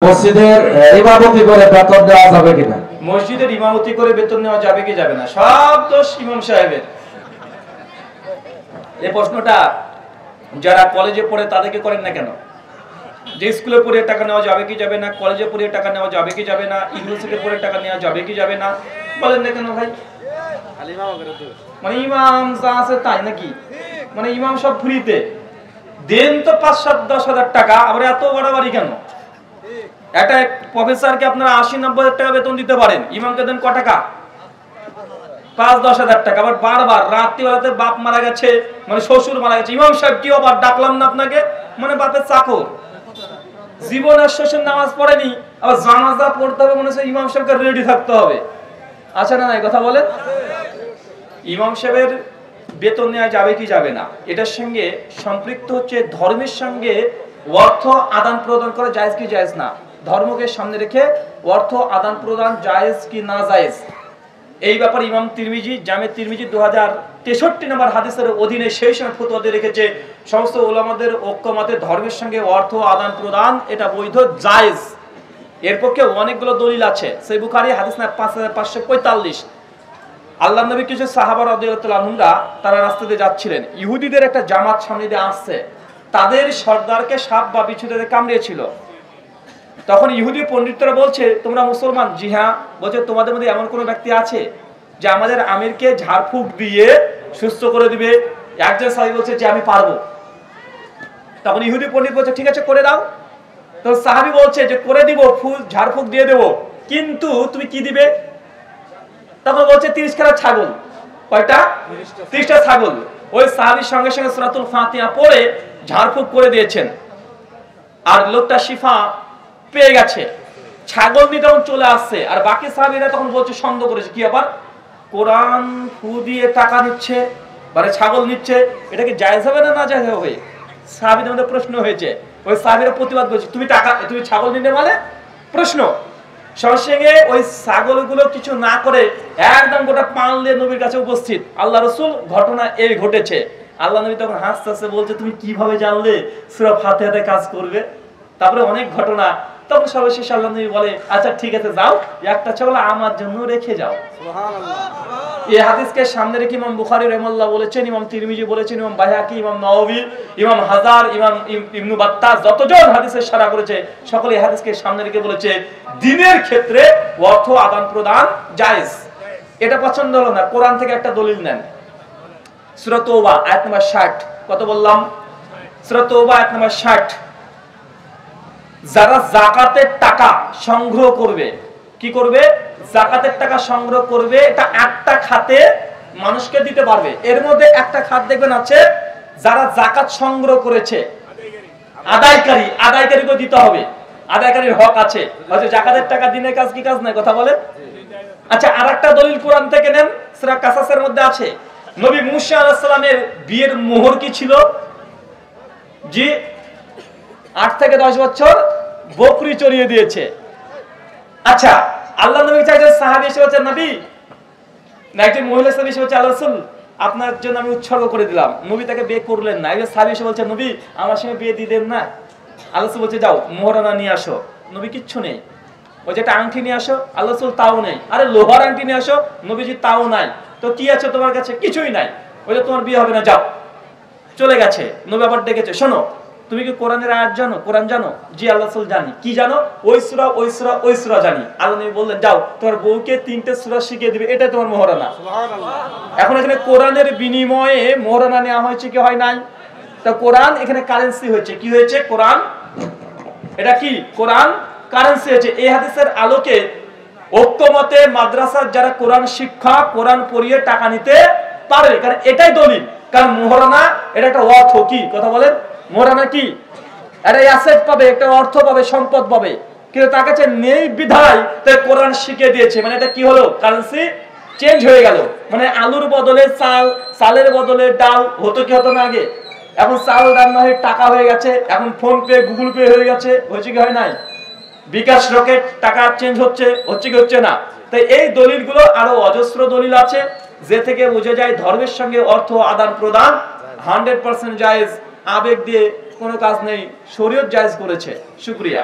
মসজিদের ইমামতি করে বেতন দেওয়া যাবে কিনা? মসজিদের ইমামতি করে বেতন নেওয়া যাবে কি যাবে না, সব দোষ ইমাম সাহেবের। এই প্রশ্নটা যারা কলেজে পড়ে তাদেরকে করেন না কেন? যে স্কুলে পড়ে টাকা নেওয়া যাবে কি যাবে না, কলেজে পড়ে টাকা নেওয়া যাবে কি যাবে না, ইউনিভার্সিটিতে পড়ে টাকা নেওয়া যাবে কি যাবে না, বলেন না কেন ভাই? মানে ইমাম যা আছে তাই নাকি? মানে ইমাম সব ফ্রিতে দেন তো ৫-৭-১০ হাজার টাকা, আবার এত বাড়াবাড়ি কেন? একটা প্রফেসরকে আপনারা ৮০-৯০ হাজার টাকা বেতন দিতে পারেন, ইমামকে দেন ক টাকা? ৫-১০ হাজার টাকা। আবার বারবার রাত্রিবেলাতে বাপ মারা গেছে, মানে শ্বশুর মারা গেছে, ইমাম সাহেব কি আবার ডাকলাম না আপনাকে, মানে বাপের চাকর, জীবনের শ্বশুর নামাজ পড়েনি, আবার জানাজা পড়তে হবে, মনে হচ্ছে ইমাম সাহেবকে রেডি থাকতে হবে। আছে না নাই কথা বলেন? ইমাম সাহেবের বেতন নেওয়া যাবে কি যাবে না, এটার সঙ্গে সম্পৃক্ত হচ্ছে ধর্মের সঙ্গে অর্থ আদান প্রদান করা জায়েজ কি জায়েজ না, ধর্মকে সামনে রেখে অর্থ আদান প্রদান জায়েজ কি না জায়েজ, এই ব্যাপারে ইমাম তিরমিজি জামে তিরমিজি 2063 নম্বর হাদিসের অধীনে সেই সময় ফতোয়া দিয়ে রেখেছে সমস্ত উলামাদের ঐক্যমতে ধর্মের সঙ্গে অর্থ আদান প্রদান এটা বৈধ জায়েজ। এর পক্ষে অনেকগুলো দলিল আছে। সহিহ বুখারী হাদিস না 5545, আল্লাহ নবী কিছু সাহাবা রাদিয়াল্লাহু আনহুরা তারা রাস্তা দিয়ে যাচ্ছিলেন, ইহুদিদের একটা জামাত সামনে দিয়ে আসছে, তাদের সর্দারকে সাপ বা বিচ্ছুতে কামড়িয়েছিল। তখন ইহুদি পণ্ডিতরা বলছে তোমরা মুসলমান? জি হ্যাঁ। বলছে তোমাদের মধ্যে এমন কোন ব্যক্তি আছে যে আমাদের আমিরকে ঝাড়ফুঁক দিয়ে সুস্থ করে দিবে? একজন সাহাবী বলছে যে আমি পারবো। তখন ইহুদি পণ্ডিত বলছে ঠিক আছে করে দাও। তো সাহাবী বলছে যে করে দিব, ঝাড়ফুঁক দিয়ে দেব, কিন্তু তুমি কি দিবে? তখন বলছে 30 খানা ছাগল। কয়টা? 30টা ছাগল। ওই সাহাবীর সঙ্গে সঙ্গে সূরাতুল ফাতিহা পড়ে ঝাড়ফুঁক করে দিয়েছেন, আর লোকটা শিফা পেয়ে গেছে। ছাগল নিয়ে তখন চলে আসছে, আর বাকি সাহাবীরা তখন বলছে সন্দেহ করেছে কি আবার কোরআন ফু দিয়ে টাকা নিচ্ছে, মানে ছাগল নিচ্ছে, এটা কি জায়েজ হবে না না জায়েজ হবে? সাহাবীদের মধ্যে প্রশ্ন হয়েছে। ওই সাহাবীরা প্রতিবাদ করছে তুমি ছাগল নিলে মানে প্রশ্ন। সঙ্গে ওই ছাগলগুলো কিছু না করে একদম গোটা পাললে নবীর কাছে উপস্থিত। আল্লাহ রাসূল ঘটনা এই ঘটেছে। আল্লাহ নবী তখন হাসতে হাসতে বলছে তুমি কিভাবে জানলে সূরা ফাতিহাতে কাজ করবে? তারপরে অনেক ঘটনা। তখন সর্বশেষ আল্লাহ নবী বলে আচ্ছা ঠিক আছে যাও, একটা ছাগল আমার জন্য রেখে যাও। সুবহানাল্লাহ। এই হাদিসকে সামনে রেখে ইমাম বুখারী রাহিমাহুল্লাহ বলেছেন, ইমাম তিরমিজি বলেছেন, ইমাম বাইহাকি, ইমাম নওয়াবী, ইমাম হাজার, ইমাম ইবনে বাত্তাহ যতজন হাদিসের সারা করেছে সকলে এই হাদিসকে সামনে রেখে বলেছে দ্বীনের ক্ষেত্রে অর্থ আদান প্রদান জায়েজ। এটা পছন্দ হলো না, কোরআন থেকে একটা দলিল নেন। সূরা তাওবা আয়াত নম্বর 60। কত বললাম? সূরা তাওবা আয়াত নম্বর 60। যারা যাকাতের টাকা সংগ্রহ করবে, কি করবে? যাকাতের টাকা সংগ্রহ করবে, এটা একটা খাতে মানুষকে দিতে পারবে। এর মধ্যে একটা খাত দেখবেন আছে যারা যাকাত সংগ্রহ করেছে, আদায়কারীকে দিতে হবে, আদায়কারীর হক আছে। হয়তো যাকাতের টাকা দিনের কাজ কি কাজ নাই কথা বলে? আচ্ছা আরেকটা দলিল কোরআন থেকে নেন, সূরা কাসাসের মধ্যে আছে নবী মূসা আলাইহিস সালামের বিয়ের মোহর কি ছিল? জি 8 থেকে 10 বছর বকরি চড়িয়ে দিয়েছে। আচ্ছা আল্লাহ নবী চাইছেন সাহাবী এসে বলছেন নবী, না একজন মহিলা সাহাবী এসে বলছে আল্লাহ রাসূল আপনার জন্য আমি উৎসর্গ করে দিলাম। নবী তাকে বিয়ে করলেন না। একজন সাহাবী এসে বলছে নবী আমার সঙ্গে বিয়ে দিয়ে দেন না। আল্লাহ রাসূল বলছে যাও মোহরানা নিয়ে আসো। নবী কিচ্ছু নেই। ওই যে একটা আংটি নিয়ে আসো, আল্লাহ রাসূল তাও নেই। আরে লোহার আংটি নিয়ে আসো, নবীজি তাও নাই। তো কি আছে তোমার কাছে? কিছুই নাই। ওই যে তোমার বিয়ে হবে না, যাও। চলে গেছে। নবী আবার ডেকেছে, শোনো তুমি কি কোরআনের আয়াত জানো? কোরআন জানো? জি আল্লাহ রাসূল জানি। কি জানো? ওই সূরা জানি। আল্লাহ নবী বললেন যাও তোমার বউকে 3টে সূরা শিখিয়ে দিবে, এটা তোমার মোহরানা। সুবহানাল্লাহ। এখন এখানে কোরআনের বিনিময়ে মোহরানা নেওয়া হয়েছে কি হয় নাই? তো কোরআন এখানে কারেন্সি হয়েছে। কি হয়েছে? কোরআন এটা কি? কোরআন কারেন্সি হয়েছে। এই হাদিসের আলোকে ঐক্যমতে মাদ্রাসার যারা কোরআন শিক্ষা কোরআন পড়িয়ে টাকা নিতে পারে, কারণ এটাই দলিল। কারণ মোহরানা এটা একটা অর্থ। কি কথা বলেন? মোহরানা কি? এটা অ্যাসেট পাবে, একটা অর্থ পাবে, সম্পদ পাবে, কিন্তু তার কাছে নেই বিধায় তাই কোরআন শিখিয়ে দিয়েছে। মানে এটা কি হলো? কারেন্সি চেঞ্জ হয়ে গেল। মানে আলুর বদলে চাল, চালের বদলে ডাল হতো কি হতো না আগে? এখন চাল ডাল না হয়ে টাকা হয়ে গেছে, এখন ফোন পে গুগল পে হয়ে গেছে। হয়েছে কি হয় নাই? বিকাশ রকেট টাকা চেঞ্জ হচ্ছে কি হচ্ছে না? তাই এই দলিলগুলো আরো অজস্র দলিল আছে, যে থেকে বোঝা যায় ধর্মের সঙ্গে অর্থ আদান প্রদান 100% জায়েজ। আবেগ দিয়ে কোনো কাজ নেই, শরীয়ত জায়েজ করেছে। শুকরিয়া।